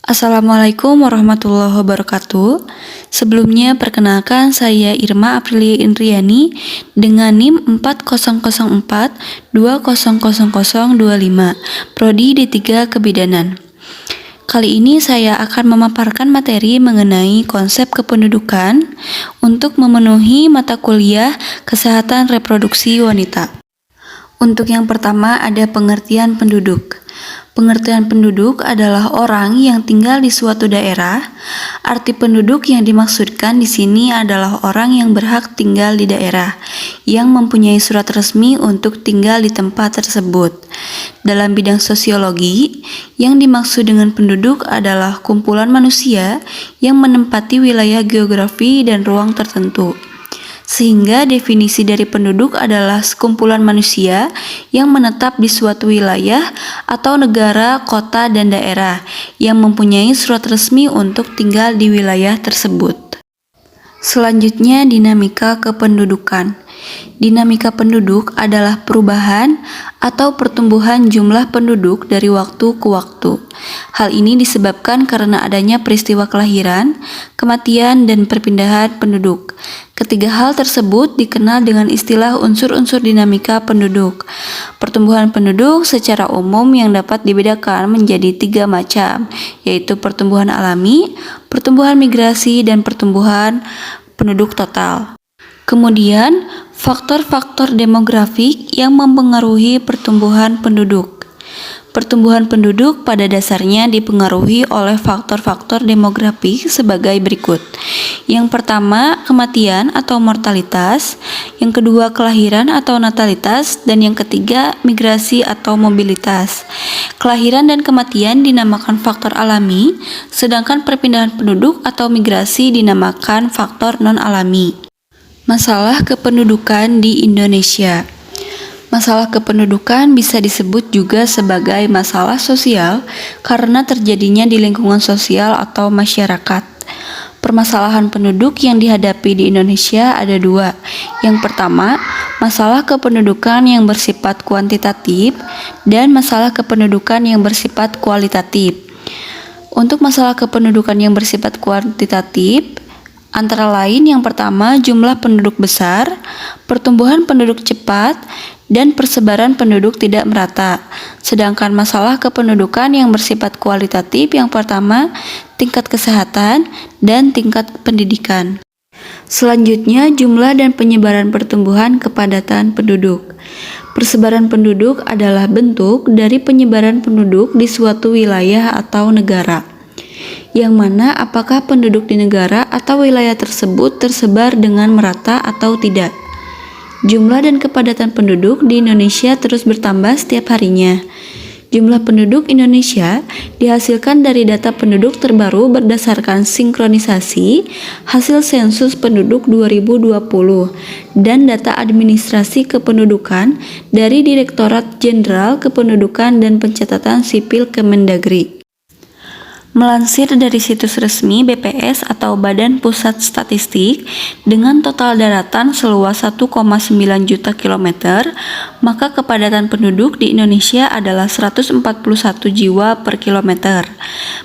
Assalamualaikum warahmatullahi wabarakatuh. Sebelumnya perkenalkan saya Irma Aprilia Indriani dengan NIM 4004200025, Prodi D3 Kebidanan. Kali ini saya akan memaparkan materi mengenai konsep kependudukan untuk memenuhi mata kuliah Kesehatan Reproduksi Wanita. Untuk yang pertama ada pengertian penduduk. Pengertian penduduk adalah orang yang tinggal di suatu daerah. Arti penduduk yang dimaksudkan di sini adalah orang yang berhak tinggal di daerah, yang mempunyai surat resmi untuk tinggal di tempat tersebut. Dalam bidang sosiologi, yang dimaksud dengan penduduk adalah kumpulan manusia yang menempati wilayah geografi dan ruang tertentu. Sehingga definisi dari penduduk adalah sekumpulan manusia yang menetap di suatu wilayah atau negara, kota, dan daerah yang mempunyai surat resmi untuk tinggal di wilayah tersebut. Selanjutnya, dinamika kependudukan. Dinamika penduduk adalah perubahan atau pertumbuhan jumlah penduduk dari waktu ke waktu. Hal ini disebabkan karena adanya peristiwa kelahiran, kematian, dan perpindahan penduduk. Ketiga hal tersebut dikenal dengan istilah unsur-unsur dinamika penduduk. Pertumbuhan penduduk secara umum yang dapat dibedakan menjadi 3 macam, yaitu pertumbuhan alami, pertumbuhan migrasi, dan pertumbuhan penduduk total. Kemudian, faktor-faktor demografik yang mempengaruhi pertumbuhan penduduk. Pertumbuhan penduduk pada dasarnya dipengaruhi oleh faktor-faktor demografik sebagai berikut. Yang pertama, kematian atau mortalitas. Yang kedua, kelahiran atau natalitas. Dan yang ketiga, migrasi atau mobilitas. Kelahiran dan kematian dinamakan faktor alami, sedangkan perpindahan penduduk atau migrasi dinamakan faktor non-alami. Masalah kependudukan di Indonesia. Masalah kependudukan bisa disebut juga sebagai masalah sosial karena terjadinya di lingkungan sosial atau masyarakat. Permasalahan penduduk yang dihadapi di Indonesia ada 2. Yang pertama, masalah kependudukan yang bersifat kuantitatif dan masalah kependudukan yang bersifat kualitatif. Untuk masalah kependudukan yang bersifat kuantitatif, antara lain yang pertama jumlah penduduk besar, pertumbuhan penduduk cepat, dan persebaran penduduk tidak merata. Sedangkan masalah kependudukan yang bersifat kualitatif yang pertama tingkat kesehatan dan tingkat pendidikan. Selanjutnya jumlah dan penyebaran pertumbuhan kepadatan penduduk. Persebaran penduduk adalah bentuk dari penyebaran penduduk di suatu wilayah atau negara, yang mana apakah penduduk di negara atau wilayah tersebut tersebar dengan merata atau tidak. Jumlah dan kepadatan penduduk di Indonesia terus bertambah setiap harinya. Jumlah penduduk Indonesia dihasilkan dari data penduduk terbaru berdasarkan sinkronisasi hasil sensus penduduk 2020 dan data administrasi kependudukan dari Direktorat Jenderal Kependudukan dan Pencatatan Sipil Kemendagri. Melansir dari situs resmi BPS atau Badan Pusat Statistik, dengan total daratan seluas 1,9 juta kilometer, maka kepadatan penduduk di Indonesia adalah 141 jiwa per kilometer.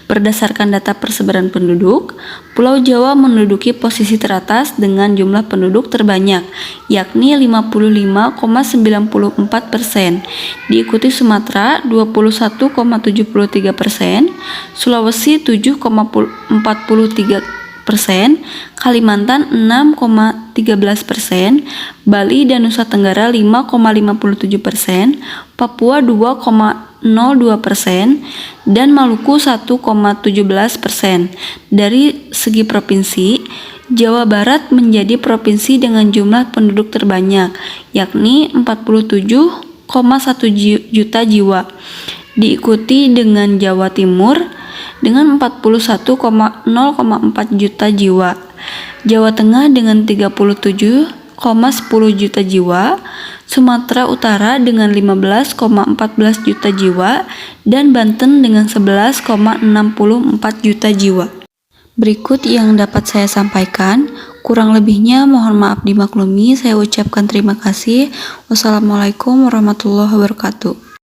Berdasarkan data persebaran penduduk, Pulau Jawa menduduki posisi teratas dengan jumlah penduduk terbanyak, yakni 55,94%, diikuti Sumatera 21,73%, Sulawesi 7,43%, Kalimantan 6,13%, Bali dan Nusa Tenggara 5,57%, Papua 2,02%, dan Maluku 1,17%. Dari segi provinsi, Jawa Barat menjadi provinsi dengan jumlah penduduk terbanyak, yakni 47,1 juta jiwa, diikuti dengan Jawa Timur dengan 41,04 juta jiwa, Jawa Tengah dengan 37,10 juta jiwa, Sumatera Utara dengan 15,14 juta jiwa, dan Banten dengan 11,64 juta jiwa. Berikut yang dapat saya sampaikan, kurang lebihnya mohon maaf dimaklumi. Saya ucapkan terima kasih. Wassalamualaikum warahmatullahi wabarakatuh.